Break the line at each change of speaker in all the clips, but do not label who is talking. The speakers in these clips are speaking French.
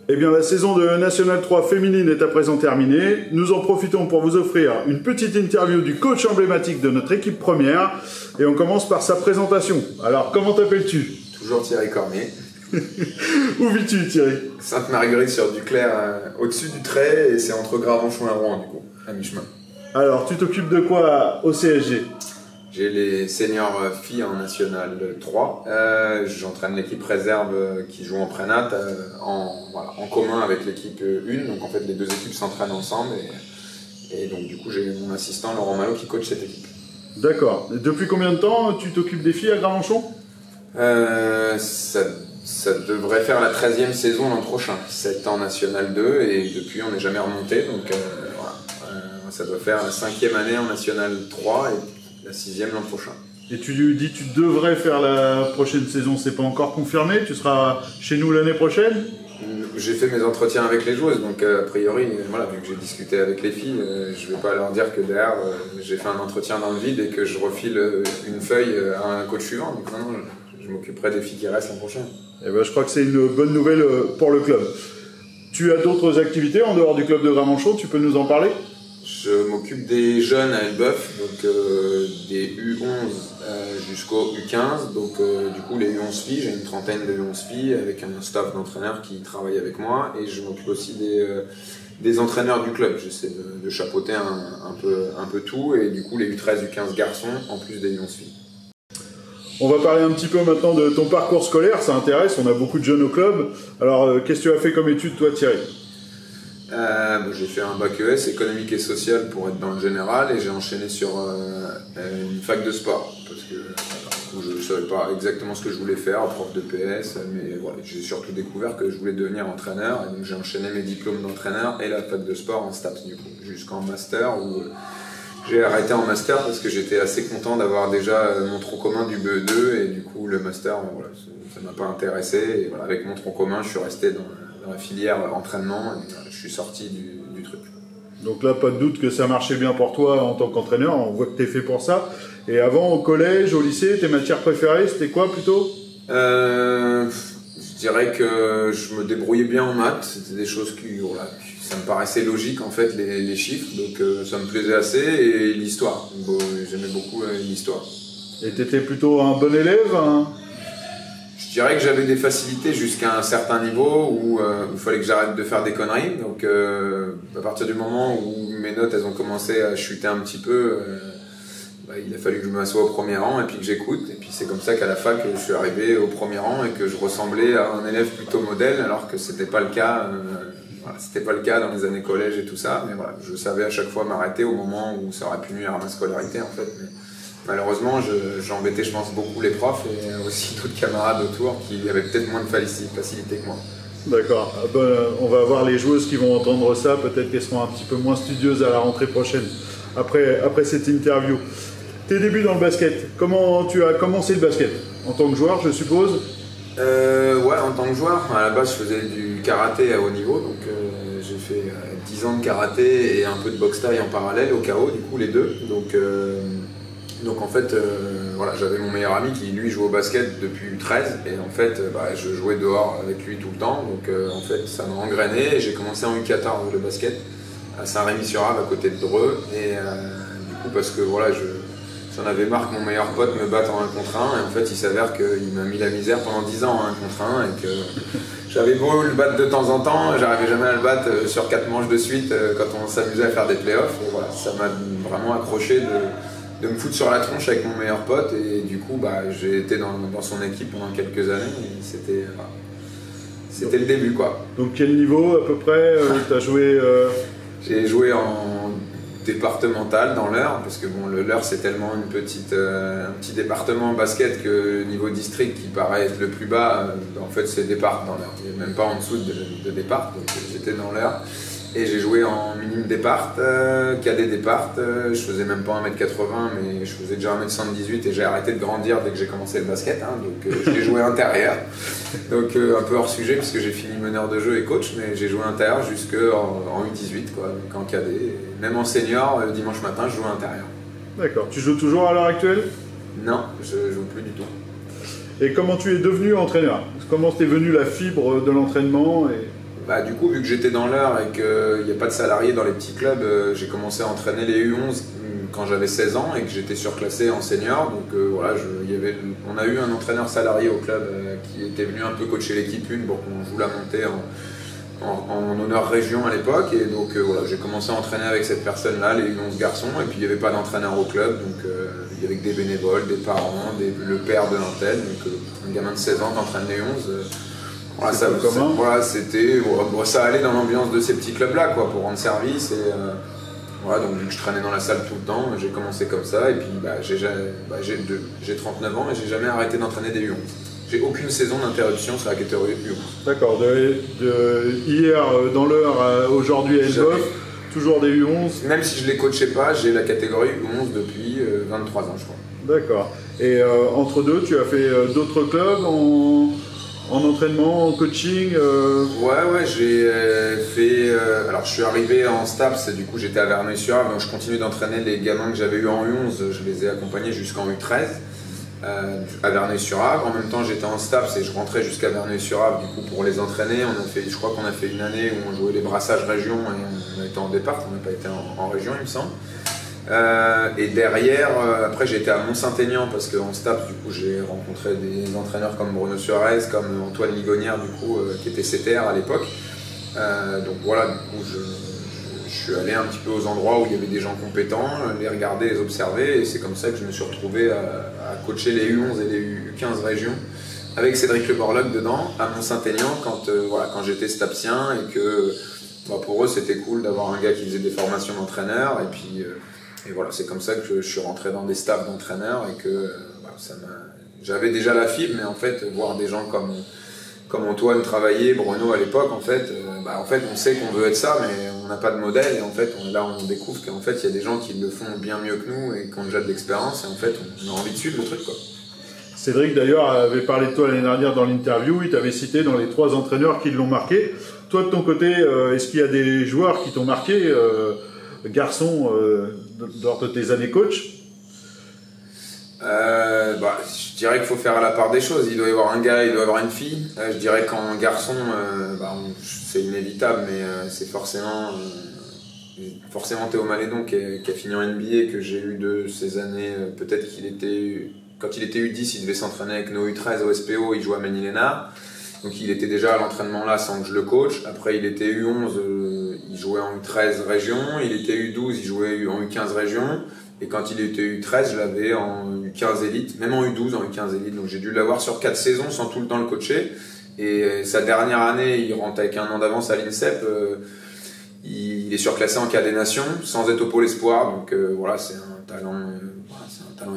Eh bien, la saison de National 3 féminine est à présent terminée. Nous en profitons pour vous offrir une petite interview du coach emblématique de notre équipe première. Et on commence par sa présentation. Alors, comment t'appelles-tu?
Toujours Thierry Cormier.
Où vis-tu, Thierry?
Sainte-Marguerite sur Duclair, au-dessus du trait, et c'est entre Gravenchon et Rouen, du coup, à mi-chemin.
Alors, tu t'occupes de quoi au CSG?
J'ai les seniors filles en National 3. J'entraîne l'équipe réserve qui joue en prénat en commun avec l'équipe 1. Donc en fait, les deux équipes s'entraînent ensemble. Et donc du coup, j'ai mon assistant Laurent Malo qui coach cette équipe.
D'accord. Et depuis combien de temps tu t'occupes des filles à Gravenchon?
Ça devrait faire la 13e saison l'an prochain. 7 ans National 2 et depuis, on n'est jamais remonté. Donc voilà. Ça doit faire la 5e année en National 3 et la 6e l'an prochain.
Et tu lui dis tu devrais faire la prochaine saison, c'est pas encore confirmé? Tu seras chez nous l'année prochaine?
J'ai fait mes entretiens avec les joueuses, donc a priori, voilà, vu que j'ai discuté avec les filles, je vais pas leur dire que derrière j'ai fait un entretien dans le vide et que je refile une feuille à un coach suivant. Donc non, je m'occuperai des filles qui restent l'an prochain.
Eh ben, je crois que c'est une bonne nouvelle pour le club. Tu as d'autres activités en dehors du club de Gravenchon, tu peux nous en parler?
Je m'occupe des jeunes à Elbeuf, donc des U11 jusqu'au U15. Donc du coup les U11 filles, j'ai une trentaine de U11 filles avec un staff d'entraîneurs qui travaille avec moi. Et je m'occupe aussi des entraîneurs du club. J'essaie de chapeauter un peu tout. Et du coup les U13, U15 garçons en plus des U11 filles.
On va parler un petit peu maintenant de ton parcours scolaire, ça intéresse, on a beaucoup de jeunes au club. Alors qu'est-ce que tu as fait comme étude toi, Thierry?
J'ai fait un bac ES, économique et social pour être dans le général, et j'ai enchaîné sur une fac de sport parce que je ne savais pas exactement ce que je voulais faire, prof de PS, mais voilà, j'ai surtout découvert que je voulais devenir entraîneur, et donc j'ai enchaîné mes diplômes d'entraîneur et la fac de sport en STAPS du coup, jusqu'en master où j'ai arrêté en master parce que j'étais assez content d'avoir déjà mon tronc commun du BE2 et du coup le master, voilà, ça m'a pas intéressé, et voilà, avec mon tronc commun je suis resté dans la filière entraînement et je suis sorti du truc.
Donc là, pas de doute que ça marchait bien pour toi en tant qu'entraîneur, on voit que tu es fait pour ça. Et avant, au collège, au lycée, tes matières préférées, c'était quoi plutôt?
Je dirais que je me débrouillais bien en maths, c'était des choses qui, voilà, ça me paraissait logique en fait, les chiffres, donc ça me plaisait assez, et l'histoire, j'aimais beaucoup l'histoire. Et
tu étais plutôt un bon élève, hein?
Je dirais que j'avais des facilités jusqu'à un certain niveau où il fallait que j'arrête de faire des conneries. Donc à partir du moment où mes notes elles ont commencé à chuter un petit peu, il a fallu que je m'assoie au premier rang et puis que j'écoute. Et puis c'est comme ça qu'à la fac je suis arrivé au premier rang et que je ressemblais à un élève plutôt modèle, alors que c'était pas le cas. Voilà, c'était pas le cas dans les années collège et tout ça. Mais voilà, je savais à chaque fois m'arrêter au moment où ça aurait pu nuire à ma scolarité en fait. Mais malheureusement, j'ai embêté, je pense, beaucoup les profs et aussi d'autres camarades autour qui avaient peut-être moins de facilité que moi.
D'accord. On va voir les joueuses qui vont entendre ça. Peut-être qu'elles seront un petit peu moins studieuses à la rentrée prochaine, après cette interview. Tes débuts dans le basket, comment tu as commencé le basket? En tant que joueur, je suppose?
Ouais, en tant que joueur. À la base, je faisais du karaté à haut niveau. Donc j'ai fait 10 ans de karaté et un peu de boxe thaï en parallèle, au KO, du coup, les deux. Donc en fait, voilà, j'avais mon meilleur ami qui lui jouait au basket depuis 13 et en fait je jouais dehors avec lui tout le temps, donc en fait ça m'a engrainé et j'ai commencé en U14 le basket à Saint-Rémy-sur-Ave à côté de Dreux et du coup parce que voilà, j'en avais marre que mon meilleur pote me batte en 1 contre 1 et en fait il s'avère qu'il m'a mis la misère pendant 10 ans en 1 contre 1 et que j'avais beau le battre de temps en temps, j'arrivais jamais à le battre sur 4 manches de suite quand on s'amusait à faire des playoffs et voilà, ça m'a vraiment accroché de me foutre sur la tronche avec mon meilleur pote et du coup j'ai été dans son équipe pendant quelques années et c'était le début quoi.
Donc quel niveau à peu près tu as joué
J'ai joué en départemental dans l'Eure parce que bon, l'Eure c'est tellement un petit département en basket que niveau district qui paraît être le plus bas, en fait c'est départ dans l'Eure, il n'y a même pas en dessous de départ, donc j'étais dans l'Eure. Et j'ai joué en minime départ, cadet départ, je faisais même pas 1m80 mais je faisais déjà 1m78 et j'ai arrêté de grandir dès que j'ai commencé le basket, hein, donc j'ai joué intérieur, donc un peu hors sujet puisque j'ai fini meneur de jeu et coach, mais j'ai joué intérieur jusqu'en U18 quoi, donc en cadet, et même en senior, le dimanche matin je joue intérieur.
D'accord, tu joues toujours à l'heure actuelle?
Non, je joue plus du tout.
Et comment tu es devenu entraîneur? Comment t'es venu la fibre de l'entraînement
Bah, du coup, vu que j'étais dans l'heure et qu'il n'y a pas de salariés dans les petits clubs, j'ai commencé à entraîner les U11 quand j'avais 16 ans et que j'étais surclassé en senior. Donc voilà, on a eu un entraîneur salarié au club qui était venu un peu coacher l'équipe 1 pour qu'on joue la montée en honneur région à l'époque. Et donc voilà, j'ai commencé à entraîner avec cette personne-là, les U11 garçons. Et puis il n'y avait pas d'entraîneur au club, donc il y avait que des bénévoles, des parents, le père de l'antenne. Donc un gamin de 16 ans qui entraîne les 11. Voilà, ça allait dans l'ambiance de ces petits clubs-là, quoi, pour rendre service. Et voilà, donc vu que je traînais dans la salle tout le temps, j'ai commencé comme ça. Et puis j'ai 39 ans et j'ai jamais arrêté d'entraîner des U11. J'ai aucune saison d'interruption sur la catégorie U11.
D'accord, de hier dans l'heure à aujourd'hui à Elbeuf, toujours des U11.
Même si je ne les coachais pas, j'ai la catégorie U11 depuis 23 ans, je crois.
D'accord. Et entre deux, tu as fait d'autres clubs en entraînement, en coaching
Ouais, j'ai fait. Alors, je suis arrivé en STAPS, et du coup, j'étais à Verneuil-sur-Avre, donc je continue d'entraîner les gamins que j'avais eu en U11. Je les ai accompagnés jusqu'en U13 à Verneuil-sur-Avre. En même temps, j'étais en STAPS et je rentrais jusqu'à Verneuil-sur-Avre du coup pour les entraîner. Je crois qu'on a fait une année où on jouait les brassages région et on était en départ, on n'a pas été en région, il me semble. Et derrière, après j'ai été à Mont-Saint-Aignan parce qu'en STAPS du coup j'ai rencontré des entraîneurs comme Bruno Suarez, comme Antoine Ligonière du coup qui était CTR à l'époque. Donc voilà, du coup je suis allé un petit peu aux endroits où il y avait des gens compétents, les regarder, les observer, et c'est comme ça que je me suis retrouvé à coacher les U11 et les U15 régions avec Cédric Le Borloc dedans à Mont-Saint-Aignan quand j'étais stapsien et que pour eux c'était cool d'avoir un gars qui faisait des formations d'entraîneur et voilà, c'est comme ça que je suis rentré dans des staffs d'entraîneurs et que j'avais déjà la fibre, mais en fait voir des gens comme Antoine travailler, Bruno à l'époque, en fait on sait qu'on veut être ça, mais on n'a pas de modèle, et en fait on découvre qu'en fait il y a des gens qui le font bien mieux que nous et qui ont déjà de l'expérience, et en fait on a envie de suivre le truc, quoi.
Cédric d'ailleurs avait parlé de toi l'année dernière dans l'interview, il t'avait cité dans les 3 entraîneurs qui l'ont marqué. Toi de ton côté, est-ce qu'il y a des joueurs qui t'ont marqué, garçons, lors de tes années coach?
Je dirais qu'il faut faire à la part des choses. Il doit y avoir un gars, il doit y avoir une fille. Je dirais qu'en garçon, c'est inévitable, mais c'est forcément Théo Malédon qui a fini en NBA, que j'ai eu de ces années. Peut-être quand il était U10, il devait s'entraîner avec nos U13 au SPO, il jouait à Ménil-Lénard. Donc il était déjà à l'entraînement là sans que je le coach. Après il était U11, il jouait en U13 région. Il était U12, il jouait en U15 région. Et quand il était U13, je l'avais en U15 élite, même en U12, en U15 élite. Donc j'ai dû l'avoir sur 4 saisons sans tout le temps le coacher. Et sa dernière année, il rentre avec un an d'avance à l'INSEP. Il est surclassé en cadet nation, sans être au pôle espoir. Donc voilà, c'est un talent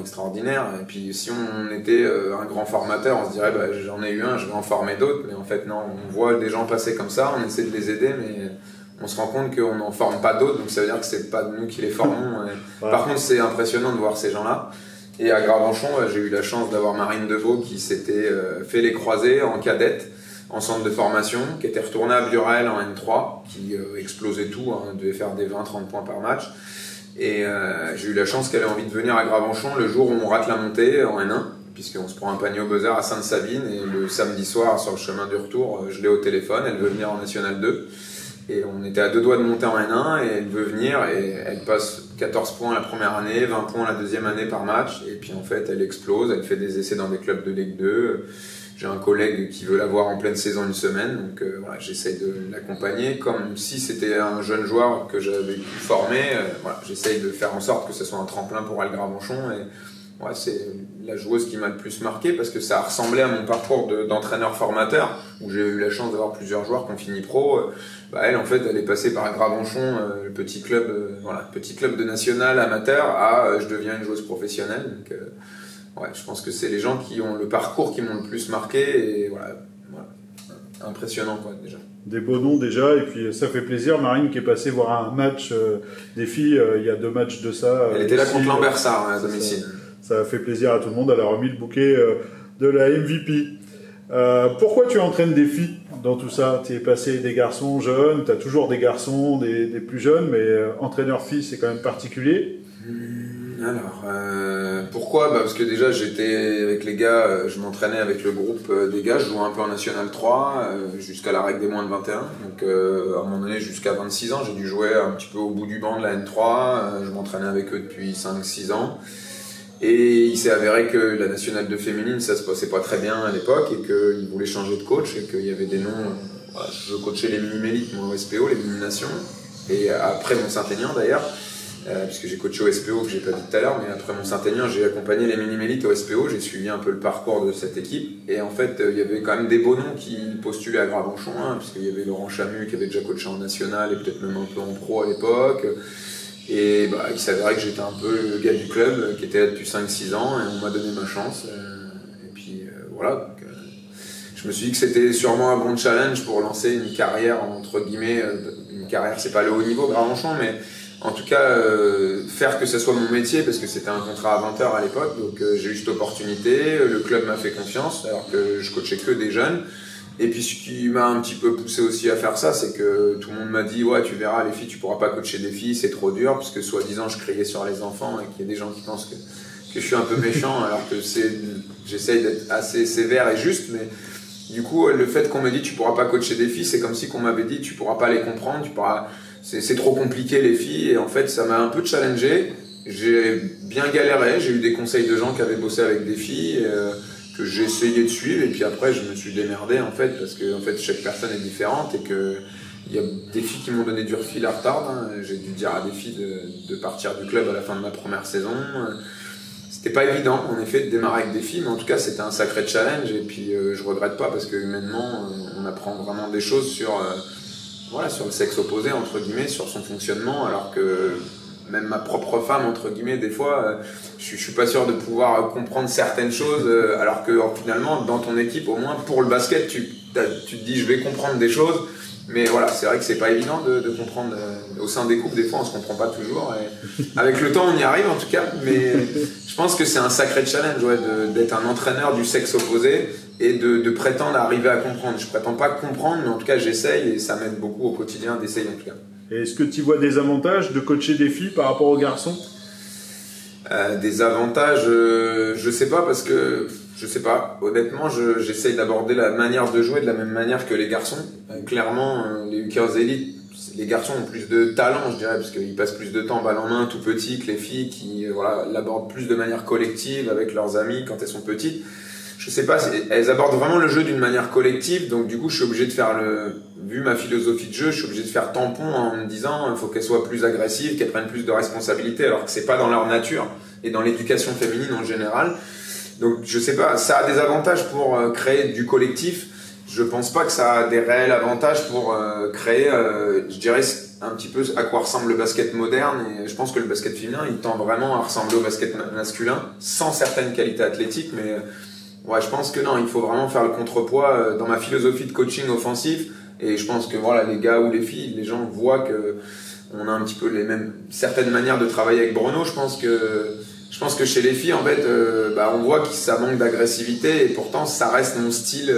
extraordinaire. Et puis si on était un grand formateur, on se dirait j'en ai eu un, je vais en former d'autres. Mais en fait non, on voit des gens passer comme ça, on essaie de les aider, mais on se rend compte qu'on n'en forme pas d'autres, donc ça veut dire que c'est pas nous qui les formons. Voilà. Par contre, c'est impressionnant de voir ces gens-là. Et à Gravenchon, j'ai eu la chance d'avoir Marine Deveau qui s'était fait les croisés en cadette, en centre de formation, qui était retournée à Burel en N3, qui explosait tout, devait faire des 20-30 points par match. Et j'ai eu la chance qu'elle ait envie de venir à Gravenchon le jour où on rate la montée en N1, puisqu'on se prend un panier au buzzer à Sainte-Sabine, et le samedi soir, sur le chemin du retour, je l'ai au téléphone, elle veut venir en National 2. Et on était à 2 doigts de monter en N1 et elle veut venir et elle passe 14 points la première année, 20 points la deuxième année par match, et puis en fait elle explose, elle fait des essais dans des clubs de Ligue 2. J'ai un collègue qui veut la voir en pleine saison une semaine, donc voilà, j'essaye de l'accompagner comme si c'était un jeune joueur que j'avais pu former. Voilà, j'essaye de faire en sorte que ce soit un tremplin pour elle Gravenchon, et ouais, c'est la joueuse qui m'a le plus marqué parce que ça a ressemblé à mon parcours d'entraîneur-formateur où j'ai eu la chance d'avoir plusieurs joueurs qui ont fini pro. Elle, en fait, elle est passée par Gravenchon, le petit club de national amateur, à je deviens une joueuse professionnelle. Donc, ouais, je pense que c'est les gens qui ont le parcours qui m'ont le plus marqué, et voilà, impressionnant quoi déjà.
Des beaux noms déjà, et puis ça fait plaisir. Marine qui est passée voir un match des filles, il y a 2 matchs de ça.
Elle était là contre Lambersart à domicile.
Ça a fait plaisir à tout le monde, elle a remis le bouquet de la MVP. Pourquoi tu entraînes des filles dans tout ça? Tu es passé des garçons jeunes, tu as toujours des garçons, des plus jeunes, mais entraîneur filles c'est quand même particulier.
Alors, pourquoi? Parce que déjà j'étais avec les gars, je m'entraînais avec le groupe des gars, je jouais un peu en National 3 jusqu'à la règle des moins de 21. Donc à un moment donné, jusqu'à 26 ans, j'ai dû jouer un petit peu au bout du banc de la N3. Je m'entraînais avec eux depuis 5-6 ans. Et il s'est avéré que la Nationale 2 féminine, ça se passait pas très bien à l'époque et qu'ils voulaient changer de coach et qu'il y avait des noms. Je coachais les mini-mélites, moi au SPO, les mini-nations, et après Mont-Saint-Aignan d'ailleurs. Puisque j'ai coaché au SPO que j'ai pas dit tout à l'heure, mais après Mont-Saint-Aignan j'ai accompagné les mini-mélites au SPO, j'ai suivi un peu le parcours de cette équipe et en fait il y avait quand même des beaux noms qui postulaient à Gravenchon, hein, puisqu'il y avait Laurent Chamu qui avait déjà coaché en national et peut-être même un peu en pro à l'époque, et il s'avérait que j'étais un peu le gars du club qui était là depuis 5-6 ans et on m'a donné ma chance, et puis voilà, donc, je me suis dit que c'était sûrement un bon challenge pour lancer une carrière entre guillemets, une carrière c'est pas le haut niveau Gravenchon, mais en tout cas, faire que ce soit mon métier, parce que c'était un contrat à 20 heures à l'époque, donc j'ai eu cette opportunité, le club m'a fait confiance, alors que je coachais que des jeunes. Et puis ce qui m'a un petit peu poussé aussi à faire ça, c'est que tout le monde m'a dit « Ouais, tu verras, les filles, tu pourras pas coacher des filles, c'est trop dur », puisque soi-disant je criais sur les enfants et qu'il y a des gens qui pensent que je suis un peu méchant, alors que j'essaye d'être assez sévère et juste, mais du coup, le fait qu'on me dit « Tu pourras pas coacher des filles », c'est comme si qu'on m'avait dit « Tu pourras pas les comprendre, c'est trop compliqué les filles », et en fait ça m'a un peu challengé, j'ai bien galéré, j'ai eu des conseils de gens qui avaient bossé avec des filles que j'ai essayé de suivre, et puis après je me suis démerdé en fait, parce que en fait chaque personne est différente et que il y a des filles qui m'ont donné du fil à retard, hein. J'ai dû dire à des filles de partir du club à la fin de ma première saison. C'était pas évident en effet de démarrer avec des filles, mais en tout cas c'était un sacré challenge, et puis je regrette pas parce que humainement on apprend vraiment des choses sur le sexe opposé, entre guillemets, sur son fonctionnement, alors que même ma propre femme, entre guillemets, des fois, je suis pas sûr de pouvoir comprendre certaines choses, alors que finalement, dans ton équipe, au moins pour le basket, tu te dis je vais comprendre des choses, mais voilà, c'est vrai que c'est pas évident de comprendre. Au sein des couples, des fois, on se comprend pas toujours, et avec le temps, on y arrive en tout cas, mais je pense que c'est un sacré challenge, d'être un entraîneur du sexe opposé et de prétendre arriver à comprendre. Je prétends pas comprendre, mais en tout cas j'essaye, et ça m'aide beaucoup au quotidien d'essayer en tout cas.
Et est-ce que tu vois des avantages de coacher des filles par rapport aux garçons?
Des avantages, je sais pas, parce que je sais pas, honnêtement j'essaye d'aborder la manière de jouer de la même manière que les garçons. Clairement les Ukers Elite, les garçons ont plus de talent, je dirais, parce qu'ils passent plus de temps balle en main tout petits que les filles qui l'abordent plus de manière collective avec leurs amis quand elles sont petites. Je sais pas, elles abordent vraiment le jeu d'une manière collective, donc du coup je suis obligé de faire vu ma philosophie de jeu, je suis obligé de faire tampon en me disant il faut qu'elles soient plus agressives, qu'elles prennent plus de responsabilités, alors que c'est pas dans leur nature et dans l'éducation féminine en général. Donc je sais pas, ça a des avantages pour créer du collectif. Je pense pas que ça a des réels avantages pour créer, je dirais, un petit peu à quoi ressemble le basket moderne, et je pense que le basket féminin il tend vraiment à ressembler au basket masculin sans certaines qualités athlétiques, mais ouais, je pense que non, il faut vraiment faire le contrepoids dans ma philosophie de coaching offensif, et je pense que les gars ou les filles, les gens voient que on a un petit peu les mêmes certaines manières de travailler avec Bruno. Je pense que chez les filles en fait, on voit que ça manque d'agressivité, et pourtant ça reste mon style.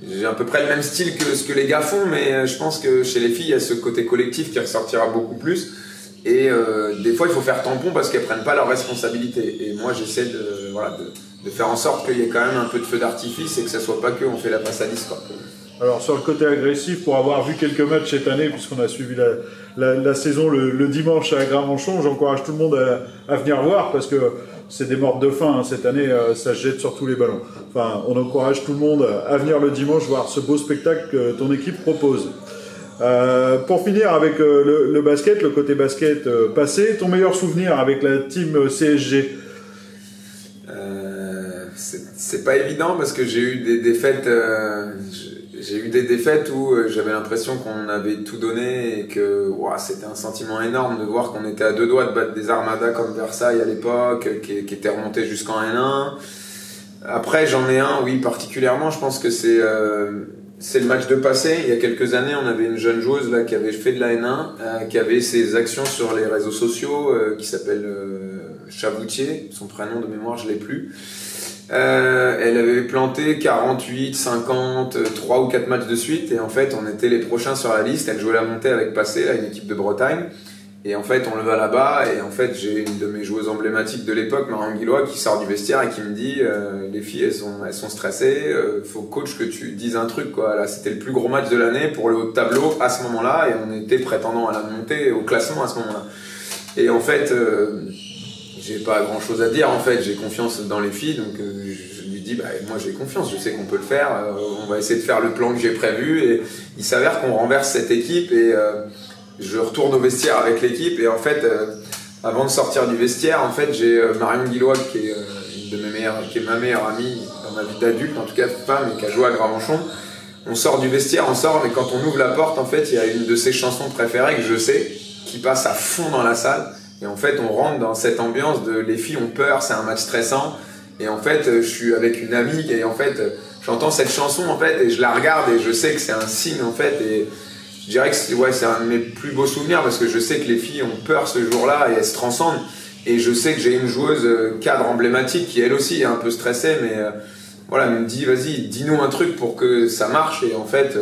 J'ai à peu près le même style que ce que les gars font, mais je pense que chez les filles il y a ce côté collectif qui ressortira beaucoup plus. Et des fois il faut faire tampon parce qu'elles prennent pas leurs responsabilités, et moi j'essaie de faire en sorte qu'il y ait quand même un peu de feu d'artifice et que ça soit pas que on fait la passe à 10 quoi.
Alors sur le côté agressif, pour avoir vu quelques matchs cette année, puisqu'on a suivi la saison le dimanche à Gravenchon, j'encourage tout le monde à venir voir, parce que c'est des morts de faim, hein. Cette année ça se jette sur tous les ballons. Enfin, on encourage tout le monde à venir le dimanche voir ce beau spectacle que ton équipe propose. Pour finir avec le basket, le côté basket passé, ton meilleur souvenir avec la team CSG?
C'est pas évident parce que j'ai eu des défaites. J'ai eu des défaites où j'avais l'impression qu'on avait tout donné et que c'était un sentiment énorme de voir qu'on était à deux doigts de battre des armadas comme Versailles à l'époque, qui étaient remontés jusqu'en N1. Après, j'en ai un, oui, particulièrement, je pense que c'est le match de passé. Il y a quelques années, on avait une jeune joueuse là, qui avait fait de la N1, qui avait ses actions sur les réseaux sociaux, qui s'appelle Chavoutier, son prénom de mémoire, je l'ai plus. Elle avait planté 48, 50, 3 ou 4 matchs de suite, et en fait on était les prochains sur la liste. Elle jouait la montée avec Passé, là, une équipe de Bretagne, Et en fait, on le va là-bas, et en fait, j'ai une de mes joueuses emblématiques de l'époque, Marion Guillois, qui sort du vestiaire et qui me dit les filles, elles sont stressées, faut coach que tu dises un truc, quoi. Là, c'était le plus gros match de l'année pour le haut de tableau à ce moment-là, et on était prétendant à la montée au classement à ce moment-là. Et en fait, j'ai pas grand-chose à dire, en fait, j'ai confiance dans les filles, donc je lui dis, moi j'ai confiance, je sais qu'on peut le faire, on va essayer de faire le plan que j'ai prévu, et il s'avère qu'on renverse cette équipe, et je retourne au vestiaire avec l'équipe, et en fait, avant de sortir du vestiaire, en fait, j'ai Marion Guillois, qui est qui est ma meilleure amie dans ma vie d'adulte, en tout cas femme, et qui a joué à Gravenchon. On sort du vestiaire, mais quand on ouvre la porte, en fait, il y a une de ses chansons préférées que je sais, qui passe à fond dans la salle. Et en fait, on rentre dans cette ambiance de les filles ont peur, c'est un match stressant. Et en fait, je suis avec une amie et en fait, j'entends cette chanson en fait et je la regarde et je sais que c'est un signe en fait. Et je dirais que c'est un de mes plus beaux souvenirs parce que je sais que les filles ont peur ce jour-là et elles se transcendent. Et je sais que j'ai une joueuse cadre emblématique qui elle aussi est un peu stressée, mais voilà, elle me dit vas-y, dis-nous un truc pour que ça marche. Et en fait,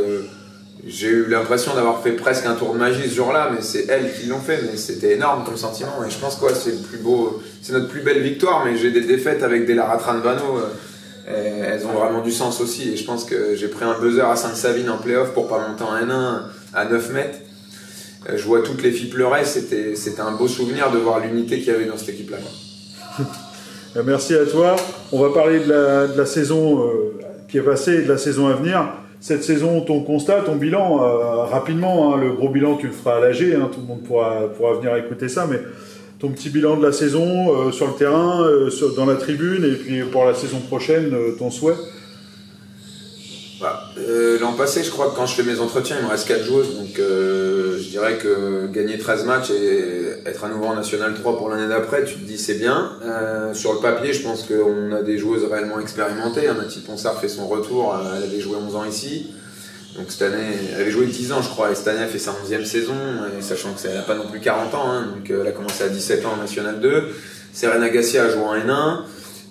j'ai eu l'impression d'avoir fait presque un tour de magie ce jour-là, mais c'est elles qui l'ont fait, mais c'était énorme comme sentiment. Et je pense que c'est le plus beau, c'est notre plus belle victoire, mais j'ai des défaites avec des Lara Tranvano, elles ont vraiment du sens aussi. Et je pense que j'ai pris un buzzer à Sainte-Savine en play-off pour pas monter en N1 à 9 mètres. Je vois toutes les filles pleurer, c'était un beau souvenir de voir l'unité qu'il y avait dans cette équipe-là.
Merci à toi. On va parler de la saison qui est passée et de la saison à venir. Cette saison, ton constat, ton bilan, rapidement, le gros bilan tu le feras à l'AG, tout le monde pourra venir écouter ça, mais ton petit bilan de la saison sur le terrain, dans la tribune, et puis pour la saison prochaine, ton souhait.
L'an passé, je crois que quand je fais mes entretiens, il me reste 4 joueuses, donc je dirais que gagner 13 matchs et être à nouveau en National 3 pour l'année d'après, tu te dis c'est bien. Sur le papier, je pense qu'on a des joueuses réellement expérimentées. Mathilde Ponsard fait son retour, elle avait joué 11 ans ici, donc cette année, elle avait joué 10 ans je crois, et cette année elle fait sa 11e saison, et sachant qu'elle n'a pas non plus 40 ans, donc elle a commencé à 17 ans en National 2. Serena Gassia a joué en N1.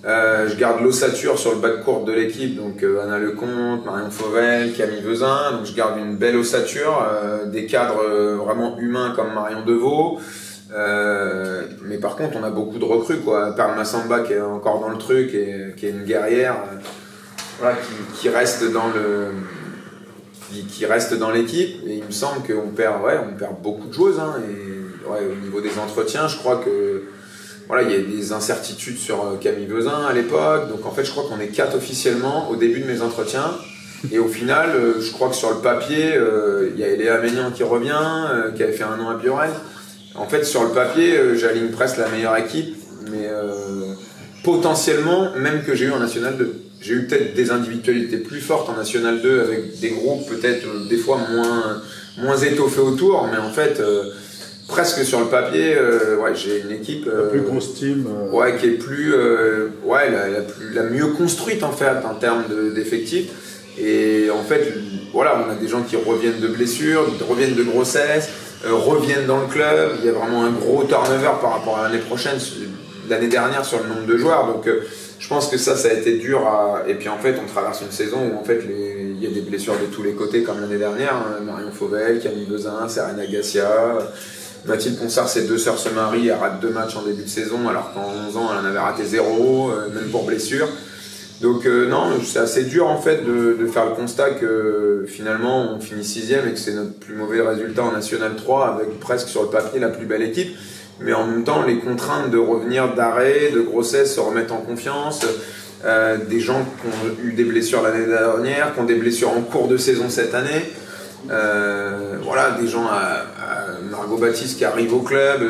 Je garde l'ossature sur le bas de courte de l'équipe, donc Anna Lecomte, Marion Fauvel, Camille Vezin, donc je garde une belle ossature, des cadres vraiment humains comme Marion Deveau, mais par contre on a beaucoup de recrues, quoi. Perle Massamba qui est encore dans le truc et qui est une guerrière, voilà, qui reste dans l'équipe, et il me semble qu'on perd beaucoup de joueuses, et au niveau des entretiens, je crois que voilà, il y a des incertitudes sur Camille Vezin à l'époque, donc en fait je crois qu'on est 4 officiellement au début de mes entretiens, et au final je crois que sur le papier il y a Léa Ménian qui revient, qui avait fait un an à Biorel. En fait sur le papier j'aligne presque la meilleure équipe, mais potentiellement même que j'ai eu en National 2. J'ai eu peut-être des individualités plus fortes en National 2 avec des groupes peut-être des fois moins étoffés autour, mais en fait presque sur le papier, j'ai une équipe
la plus grosse team,
qui est plus, la mieux construite en fait en termes d'effectifs. Et en fait, voilà, on a des gens qui reviennent de blessures, reviennent de grossesse, reviennent dans le club. Il y a vraiment un gros turnover par rapport à l'année dernière sur le nombre de joueurs. Donc, je pense que ça a été dur Et puis en fait, on traverse une saison où en fait il y a des blessures de tous les côtés comme l'année dernière. Marion Fauvel, Camille Vezin, Serena Gassia. Mathilde Ponsard, ses 2 sœurs se marient, elle rate 2 matchs en début de saison, alors qu'en 11 ans, elle en avait raté 0, même pour blessure. Donc non, c'est assez dur en fait de faire le constat que finalement on finit 6e et que c'est notre plus mauvais résultat en National 3 avec presque sur le papier la plus belle équipe. Mais en même temps, les contraintes de revenir d'arrêt, de grossesse, se remettre en confiance, des gens qui ont eu des blessures l'année dernière, qui ont des blessures en cours de saison cette année. Des gens à Margot Baptiste qui arrive au club,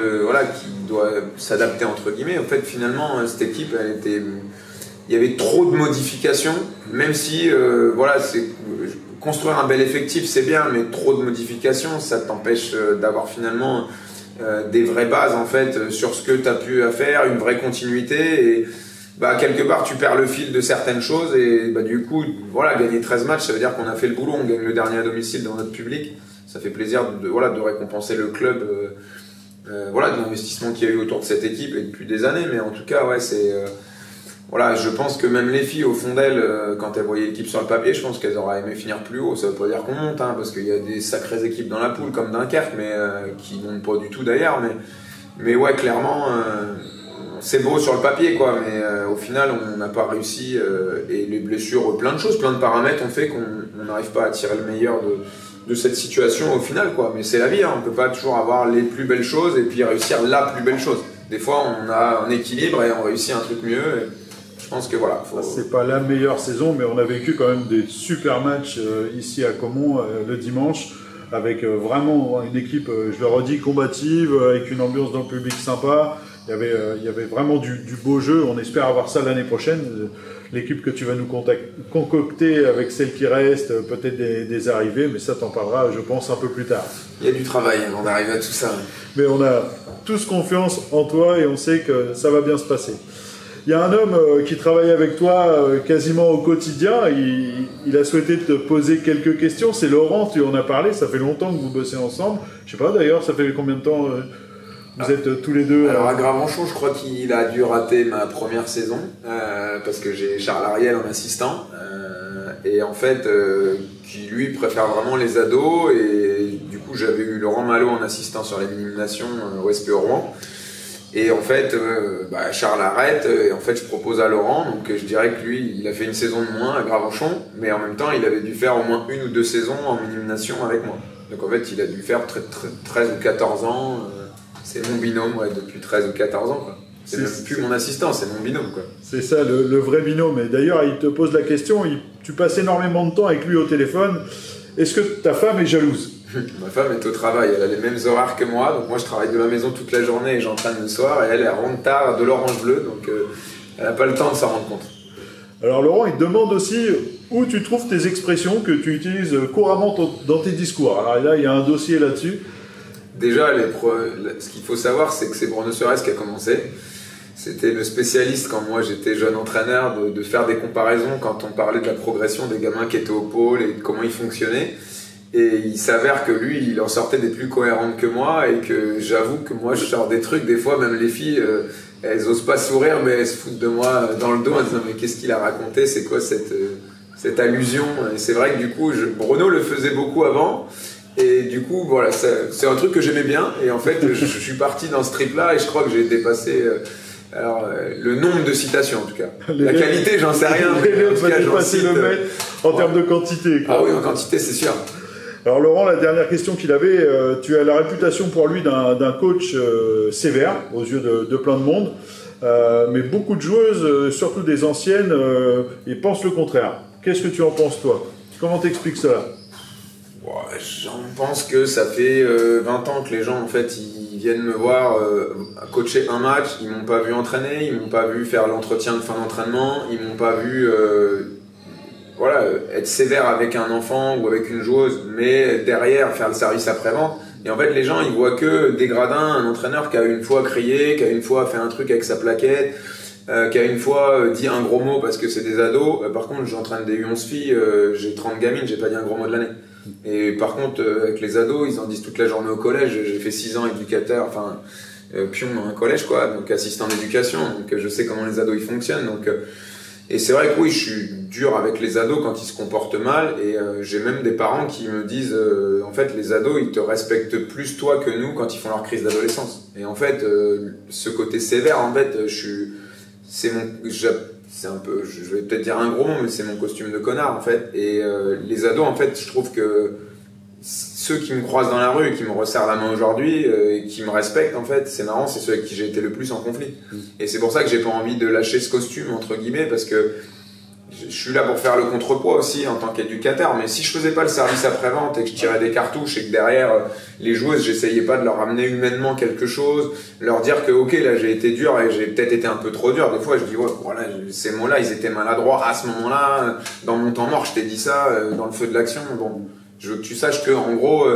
qui doit s'adapter entre guillemets. En fait, finalement, cette équipe, il y avait trop de modifications, même si, construire un bel effectif, c'est bien, mais trop de modifications, ça t'empêche d'avoir finalement des vraies bases en fait sur ce que tu as pu faire, une vraie continuité. Et quelque part tu perds le fil de certaines choses, et du coup gagner 13 matchs, ça veut dire qu'on a fait le boulot. On gagne le dernier à domicile dans notre public, ça fait plaisir de récompenser le club de l'investissement qu'il y a eu autour de cette équipe et depuis des années. Mais en tout cas voilà, je pense que même les filles, au fond d'elles, quand elles voyaient l'équipe sur le papier, je pense qu'elles auraient aimé finir plus haut. Ça veut pas dire qu'on monte, hein, parce qu'il y a des sacrées équipes dans la poule, comme Dunkerque, mais qui montent pas du tout d'ailleurs. Mais ouais, clairement, c'est beau sur le papier, quoi. Mais au final, on n'a pas réussi. Et les blessures, plein de choses, plein de paramètres ont fait qu'on n'arrive pas à tirer le meilleur de cette situation au final, quoi. Mais c'est la vie, hein, on peut pas toujours avoir les plus belles choses et puis réussir la plus belle chose. Des fois, on a un équilibre et on réussit un truc mieux. Je pense que voilà.
C'est pas la meilleure saison, mais on a vécu quand même des super matchs ici à Caumont le dimanche, avec vraiment une équipe, je le redis, combative, avec une ambiance dans le public sympa. Il y avait vraiment du beau jeu. On espère avoir ça l'année prochaine. L'équipe que tu vas nous concocter avec celle qui reste, peut-être des arrivées, mais ça t'en parlera, je pense, un peu plus tard.
Il y a du travail avant d'arriver à tout ça.
Mais on a tous confiance en toi et on sait que ça va bien se passer. Il y a un homme qui travaille avec toi quasiment au quotidien. Il a souhaité te poser quelques questions. C'est Laurent, tu en as parlé. Ça fait longtemps que vous bossez ensemble. Je sais pas d'ailleurs, ça fait combien de temps vous êtes tous les deux
Alors à Gravenchon, je crois qu'il a dû rater ma première saison parce que j'ai Charles Ariel en assistant. Et en fait, qui lui préfère vraiment les ados. Et du coup, j'avais eu Laurent Malo en assistant sur l'élimination au SP Rouen. Et en fait, Charles arrête, et en fait je propose à Laurent, donc je dirais que lui, il a fait une saison de moins à Gravenchon, mais en même temps, il avait dû faire au moins 1 ou 2 saisons en élimination avec moi. Donc en fait, il a dû faire 13 ou 14 ans, c'est mon binôme, ouais, depuis 13 ou 14 ans, quoi. C'est même plus mon assistant, c'est mon binôme, quoi.
C'est ça, le vrai binôme. Et d'ailleurs, il te pose la question, tu passes énormément de temps avec lui au téléphone, est-ce que ta femme est jalouse ?
Ma femme est au travail, elle a les mêmes horaires que moi, donc moi je travaille de la maison toute la journée et j'entraîne le soir, et elle rentre tard de l'Orange Bleu, donc elle n'a pas le temps de s'en rendre compte.
Alors Laurent, il te demande aussi où tu trouves tes expressions que tu utilises couramment dans tes discours. Alors là, il y a un dossier là-dessus.
Déjà, ce qu'il faut savoir, c'est que c'est Bruno Suarez qui a commencé. C'était le spécialiste quand moi j'étais jeune entraîneur de faire des comparaisons quand on parlait de la progression des gamins qui étaient au pôle et de comment ils fonctionnaient. Et il s'avère que lui, il en sortait des plus cohérentes que moi et que j'avoue que moi je sors des trucs, des fois même les filles, elles osent pas sourire mais elles se foutent de moi dans le dos en disant mais qu'est-ce qu'il a raconté, c'est quoi cette allusion? Et c'est vrai que du coup, Bruno le faisait beaucoup avant et du coup voilà, c'est un truc que j'aimais bien et en fait je suis parti dans ce trip-là et je crois que j'ai dépassé... le nombre de citations en tout cas. La qualité, j'en sais rien.
Mais en tout cas, j'en cite en termes de quantité.
Ah oui, en quantité, c'est sûr.
Alors Laurent, la dernière question qu'il avait, tu as la réputation pour lui d'un coach sévère aux yeux de plein de monde, mais beaucoup de joueuses, surtout des anciennes, ils pensent le contraire. Qu'est-ce que tu en penses toi? Comment t'expliques cela?
J'en pense que ça fait 20 ans que les gens en fait ils viennent me voir coacher un match, ils m'ont pas vu entraîner, ils m'ont pas vu faire l'entretien de fin d'entraînement, ils m'ont pas vu être sévère avec un enfant ou avec une joueuse, mais derrière faire le service après-vente. Et en fait les gens ils voient que des gradins, un entraîneur qui a une fois crié, qui a une fois fait un truc avec sa plaquette, qui a une fois dit un gros mot parce que c'est des ados. Par contre j'entraîne des U11 filles, j'ai 30 gamines, j'ai pas dit un gros mot de l'année. Et par contre, avec les ados, ils en disent toute la journée au collège. J'ai fait 6 ans éducateur, pion dans un collège, quoi, donc assistant d'éducation. Donc je sais comment les ados ils fonctionnent. Donc, et c'est vrai que oui, je suis dur avec les ados quand ils se comportent mal. Et j'ai même des parents qui me disent, en fait, les ados, ils te respectent plus toi que nous quand ils font leur crise d'adolescence. Et en fait, ce côté sévère, en fait, c'est un peu, je vais peut-être dire un gros mot, mais c'est mon costume de connard en fait. Et les ados, en fait, je trouve que ceux qui me croisent dans la rue et qui me resserrent la main aujourd'hui et qui me respectent, en fait, c'est marrant, c'est ceux avec qui j'ai été le plus en conflit. Et c'est pour ça que j'ai pas envie de lâcher ce costume entre guillemets, parce que je suis là pour faire le contrepoids aussi en tant qu'éducateur. Mais si je faisais pas le service après-vente et que je tirais des cartouches et que derrière les joueuses, j'essayais pas de leur amener humainement quelque chose, leur dire que ok, là j'ai été dur et j'ai peut-être été un peu trop dur. Des fois je dis ouais, voilà, ces mots-là ils étaient maladroits à ce moment-là, dans mon temps mort je t'ai dit ça, dans le feu de l'action. Bon, je veux que tu saches que en gros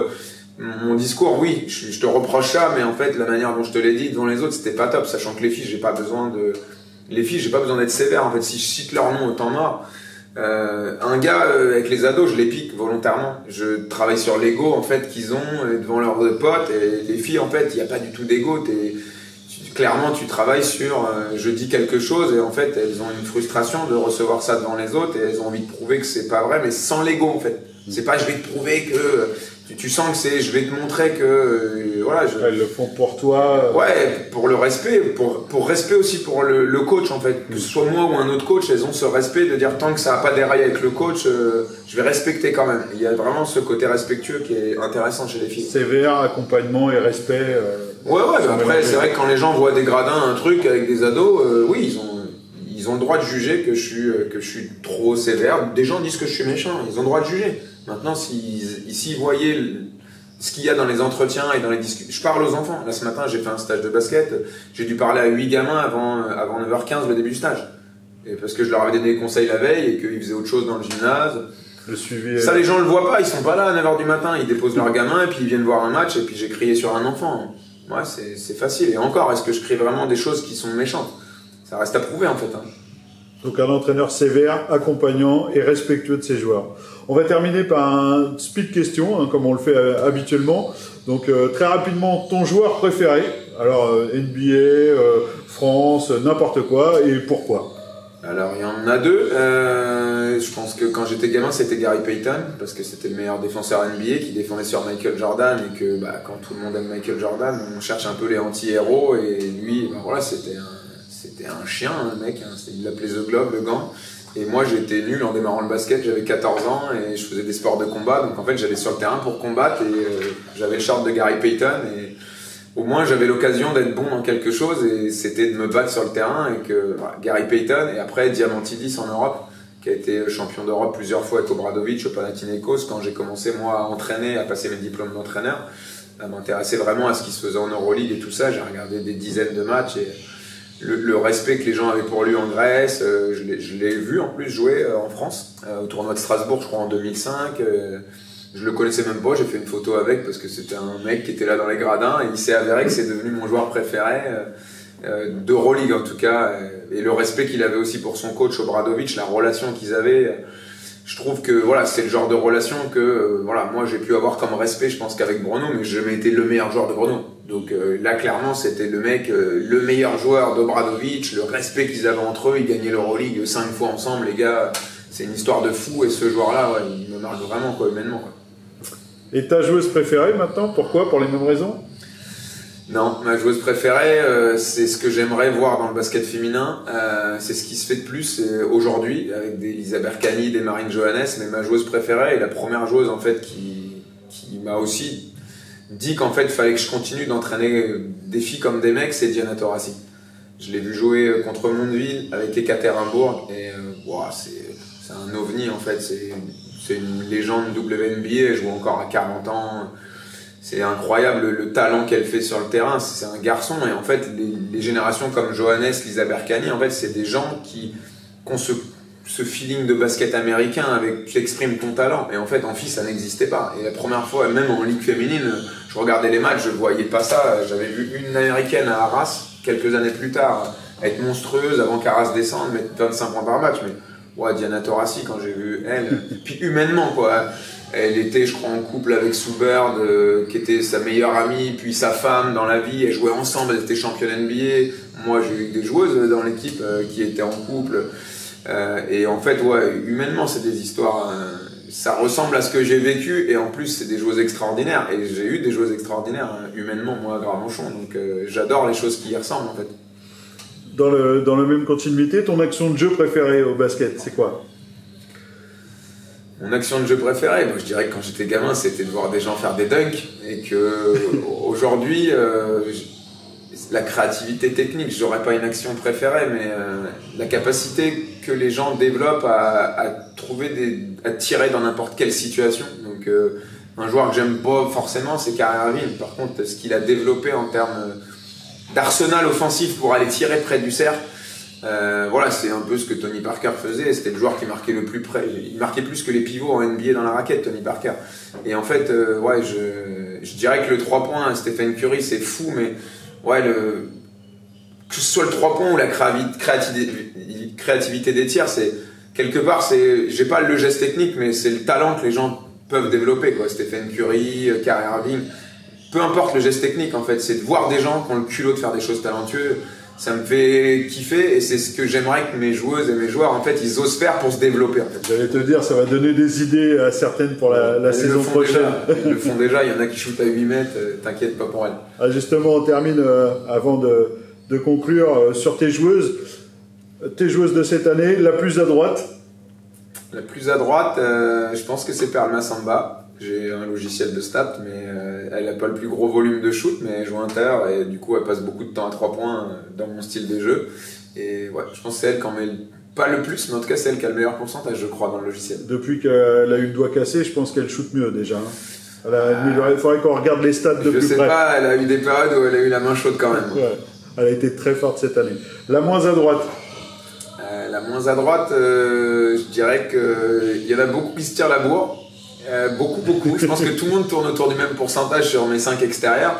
mon discours, oui, je te reproche ça, mais en fait la manière dont je te l'ai dit devant les autres c'était pas top, sachant que les filles j'ai pas besoin d'être sévère en fait. Si je cite leur nom au temps mort, un gars avec les ados, je les pique volontairement. Je travaille sur l'ego en fait qu'ils ont devant leurs potes, et les filles en fait, il n'y a pas du tout d'ego. clairement, tu travailles sur je dis quelque chose et en fait, elles ont une frustration de recevoir ça devant les autres et elles ont envie de prouver que c'est pas vrai, mais sans l'ego en fait. C'est pas je vais te prouver que tu sens que c'est je vais te montrer que voilà.
Elles le font pour toi.
Ouais, pour le respect, pour respect aussi pour le coach en fait. Que ce soit moi ou un autre coach, elles ont ce respect de dire tant que ça n'a pas déraillé avec le coach, je vais respecter quand même. Il y a vraiment ce côté respectueux qui est intéressant chez les filles.
Sévère, accompagnement et respect.
Ouais, mais après c'est vrai que quand les gens voient des gradins, un truc avec des ados, oui, ils ont le droit de juger que je suis trop sévère. Des gens disent que je suis méchant, ils ont le droit de juger. Maintenant, s'ils voyaient ce qu'il y a dans les entretiens et dans les discussions. Je parle aux enfants. Là, ce matin, j'ai fait un stage de basket. J'ai dû parler à 8 gamins avant 9h15, le début du stage. Et parce que je leur avais donné des conseils la veille et qu'ils faisaient autre chose dans le gymnase.
Le suivi.
Ça, les gens le voient pas. Ils sont pas là à 9h du matin. Ils déposent leurs gamins et puis ils viennent voir un match et puis j'ai crié sur un enfant. Ouais, c'est facile. Et encore, est-ce que je crie vraiment des choses qui sont méchantes? Ça reste à prouver, en fait.
Donc un entraîneur sévère, accompagnant et respectueux de ses joueurs. On va terminer par un speed question, comme on le fait habituellement. Donc très rapidement, ton joueur préféré. Alors NBA, France, n'importe quoi, et pourquoi?
Alors il y en a deux. Je pense que quand j'étais gamin, c'était Gary Payton, parce que c'était le meilleur défenseur NBA qui défendait sur Michael Jordan, et que quand tout le monde aime Michael Jordan, on cherche un peu les anti-héros, et lui, voilà, c'était un chien, le mec, il l'appelait The Globe, le gant. Et moi j'étais nul en démarrant le basket, j'avais 14 ans et je faisais des sports de combat, donc en fait j'allais sur le terrain pour combattre et j'avais le short de Gary Payton et au moins j'avais l'occasion d'être bon dans quelque chose et c'était de me battre sur le terrain et que voilà, Gary Payton et après Diamantidis en Europe qui a été champion d'Europe plusieurs fois avec Obradovic au Panathinaikos quand j'ai commencé moi à entraîner, à passer mes diplômes d'entraîneur, à m'intéresser vraiment à ce qui se faisait en Euroleague et tout ça, j'ai regardé des dizaines de matchs et le respect que les gens avaient pour lui en Grèce, je l'ai vu en plus jouer en France, au tournoi de Strasbourg je crois en 2005, je le connaissais même pas, j'ai fait une photo avec parce que c'était un mec qui était là dans les gradins et il s'est avéré que c'est devenu mon joueur préféré d'Euroleague en tout cas, et le respect qu'il avait aussi pour son coach Obradovic, la relation qu'ils avaient, je trouve que voilà, c'est le genre de relation que voilà, moi j'ai pu avoir comme respect, je pense qu'avec Brno, mais j'ai jamais été le meilleur joueur de Brno. Donc là clairement c'était le mec, le meilleur joueur d'Obradovic, le respect qu'ils avaient entre eux, ils gagnaient l'Euroleague 5 fois ensemble, les gars, c'est une histoire de fou et ce joueur-là, ouais, il me marque vraiment quoi, humainement. Quoi.
Et ta joueuse préférée maintenant, pourquoi? Pour les mêmes raisons?
Non, ma joueuse préférée, c'est ce que j'aimerais voir dans le basket féminin. C'est ce qui se fait de plus aujourd'hui avec des Lisa Berkani, des Marine Johannes. Mais ma joueuse préférée et la première joueuse en fait qui m'a aussi dit qu'en fait il fallait que je continue d'entraîner des filles comme des mecs, c'est Diana Taurasi. Je l'ai vu jouer contre Mondeville avec Ekaterinbourg et wow, c'est un ovni en fait. C'est une légende WNBA. Elle joue encore à 40 ans. C'est incroyable le talent qu'elle fait sur le terrain, c'est un garçon et en fait les générations comme Johannes, Lisa Berkani, en fait c'est des gens qui ont ce feeling de basket américain avec tu exprimes ton talent et en fait en fille ça n'existait pas et la première fois même en ligue féminine je regardais les matchs, je voyais pas ça, j'avais vu une américaine à Arras quelques années plus tard être monstrueuse avant qu'Arras descende, mettre 25 points par match mais ouais, Diana Taurasi quand j'ai vu elle, puis humainement quoi. Elle était, je crois, en couple avec Sue Bird, qui était sa meilleure amie, puis sa femme dans la vie. Elles jouaient ensemble, elles étaient championnes NBA. Moi, j'ai eu des joueuses dans l'équipe qui étaient en couple. Et en fait, ouais, humainement, c'est des histoires. Ça ressemble à ce que j'ai vécu. Et en plus, c'est des joueuses extraordinaires. Et j'ai eu des joueuses extraordinaires, humainement, moi, à Gravenchon. Donc, j'adore les choses qui y ressemblent, en fait.
Dans la même continuité, ton action de jeu préférée au basket, c'est quoi?
Mon action de jeu préférée, moi je dirais que quand j'étais gamin, c'était de voir des gens faire des dunks et que aujourd'hui, la créativité technique, j'aurais pas une action préférée, mais la capacité que les gens développent à tirer dans n'importe quelle situation. Donc un joueur que j'aime pas forcément, c'est Kyrie Irving. Par contre, ce qu'il a développé en termes d'arsenal offensif pour aller tirer près du cercle. Voilà, c'est un peu ce que Tony Parker faisait. C'était le joueur qui marquait le plus près. Il marquait plus que les pivots en NBA dans la raquette, Tony Parker. Et en fait, ouais, je dirais que le 3 points, Stephen Curry, c'est fou, mais ouais, que ce soit le 3 points ou la créativité des tirs, c'est quelque part, j'ai pas le geste technique, mais c'est le talent que les gens peuvent développer, quoi. Stephen Curry, Kyrie Irving. peu importe le geste technique en fait, c'est de voir des gens qui ont le culot de faire des choses talentueuses. Ça me fait kiffer et c'est ce que j'aimerais que mes joueuses et mes joueurs en fait ils osent faire pour se développer en fait.
J'allais te dire, ça va donner des idées à certaines pour la saison prochaine.
Ils le font déjà, il y en a qui shootent à 8 mètres, t'inquiète pas pour elles.
Ah, justement, on termine avant de conclure sur tes joueuses de cette année, la plus à droite.
La plus à droite, je pense que c'est Perle Massamba. J'ai un logiciel de stats, mais elle n'a pas le plus gros volume de shoot, mais elle joue inter et du coup elle passe beaucoup de temps à 3 points dans mon style de jeu. Et ouais, je pense que c'est elle qui en met pas le plus, mais en tout cas c'est elle qui a le meilleur pourcentage, je crois, dans le logiciel.
Depuis qu'elle a eu le doigt cassé, je pense qu'elle shoot mieux déjà. Il faudrait qu'on regarde les stats de plus près.
Je sais pas, elle a eu des périodes où elle a eu la main chaude quand même.
Ouais, elle a été très forte cette année. La moins à droite.
La moins à droite, je dirais qu'il y en a beaucoup qui se tirent la bourre. Beaucoup. Je pense que tout le monde tourne autour du même pourcentage sur mes 5 extérieurs.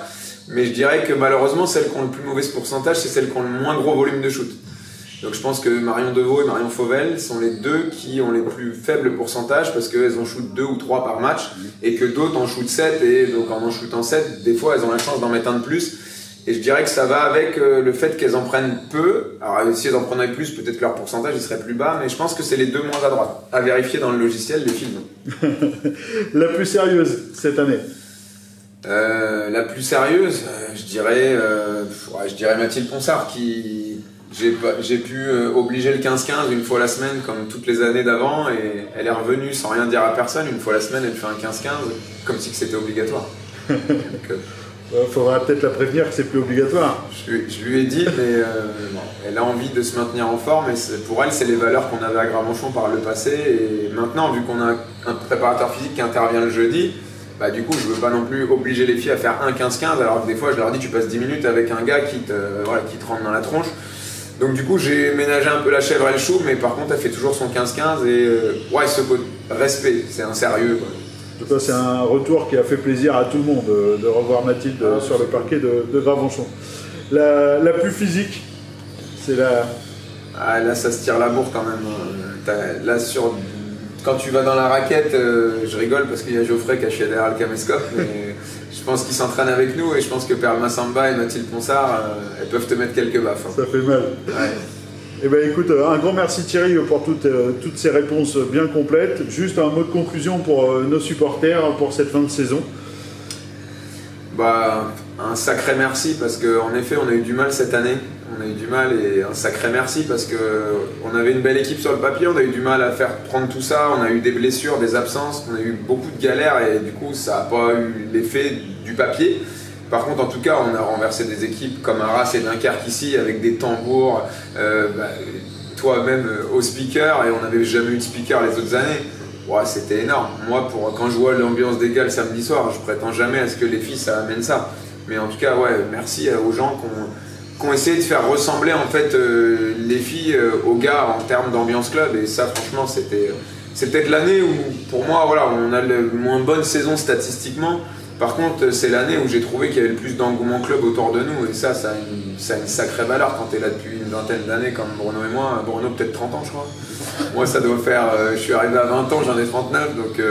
Mais je dirais que malheureusement, celles qui ont le plus mauvais pourcentage, c'est celles qui ont le moins gros volume de shoot. Donc je pense que Marion Deveau et Marion Fauvel sont les deux qui ont les plus faibles pourcentages parce qu'elles en shootent 2 ou 3 par match et que d'autres en shootent 7 et donc en shootant 7, des fois elles ont la chance d'en mettre un de plus. Et je dirais que ça va avec le fait qu'elles en prennent peu. Alors si elles en prenaient plus, peut-être que leur pourcentage il serait plus bas, mais je pense que c'est les deux moins à droite. À vérifier dans le logiciel, les films.
La plus sérieuse cette année.
La plus sérieuse, je dirais Mathilde Ponsard qui j'ai pu obliger le 15-15 une fois la semaine comme toutes les années d'avant et elle est revenue sans rien dire à personne. Une fois la semaine, elle fait un 15-15 comme si c'était obligatoire. Donc,
faudra peut-être la prévenir que c'est plus obligatoire.
Je lui ai dit, mais bon, elle a envie de se maintenir en forme et pour elle, c'est les valeurs qu'on avait à Gravenchon par le passé. Et maintenant, vu qu'on a un préparateur physique qui intervient le jeudi, bah, du coup, je veux pas non plus obliger les filles à faire un 15-15, alors que des fois, je leur dis, tu passes 10 minutes avec un gars qui te rentre dans la tronche. Donc du coup, j'ai ménagé un peu la chèvre et le chou, mais par contre, elle fait toujours son 15-15 et ce respect, c'est un sérieux, quoi.
En tout cas, c'est un retour qui a fait plaisir à tout le monde de revoir Mathilde sur le parquet de Gravenchon. La plus physique, c'est la...
Ah, là, ça se tire la bourre quand même. Là, quand tu vas dans la raquette, je rigole parce qu'il y a Geoffrey caché derrière le caméscope, mais je pense qu'ils s'entraînent avec nous et je pense que Perle Massamba et Mathilde Ponsard, elles peuvent te mettre quelques baffes. Hein.
Ça fait mal.
Ouais.
Eh ben, écoute, un grand merci Thierry pour toutes ces réponses bien complètes. Juste un mot de conclusion pour nos supporters pour cette fin de saison.
Bah, un sacré merci parce qu'en effet on a eu du mal cette année. On a eu du mal et un sacré merci parce qu'on avait une belle équipe sur le papier, on a eu du mal à faire prendre tout ça, on a eu des blessures, des absences, on a eu beaucoup de galères et du coup ça n'a pas eu l'effet du papier. Par contre, en tout cas, on a renversé des équipes comme Arras et Dunkerque ici avec des tambours, toi-même au speaker, et on n'avait jamais eu de speaker les autres années. Ouais, c'était énorme. Moi, quand je vois l'ambiance des gars le samedi soir, je prétends jamais à ce que les filles ça amène ça. Mais en tout cas, ouais, merci aux gens qui ont essayé de faire ressembler en fait les filles aux gars en termes d'ambiance club. Et ça, franchement, c'est peut-être l'année où, pour moi, voilà, on a le moins bonne saison statistiquement. Par contre, c'est l'année où j'ai trouvé qu'il y avait le plus d'engouement club autour de nous et ça a une sacrée valeur quand tu es là depuis une vingtaine d'années comme Bruno et moi. Bruno peut-être 30 ans je crois. Moi ça doit faire, je suis arrivé à 20 ans, j'en ai 39 donc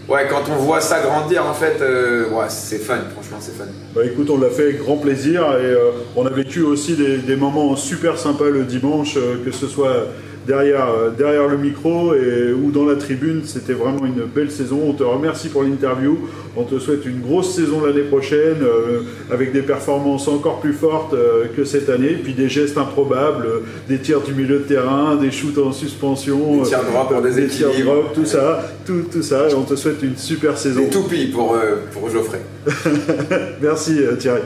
ouais, quand on voit ça grandir en fait, ouais, c'est fun, franchement c'est fun.
Bah écoute, on l'a fait avec grand plaisir et on a vécu aussi des moments super sympas le dimanche, que ce soit derrière le micro ou dans la tribune. C'était vraiment une belle saison. On te remercie pour l'interview. On te souhaite une grosse saison l'année prochaine avec des performances encore plus fortes que cette année. Puis des gestes improbables, des tirs du milieu de terrain, des shoots en suspension,
des tirs drop pour des
tirs drop, tout ça. Et on te souhaite une super saison.
Des toupies pour Geoffrey.
Merci Thierry.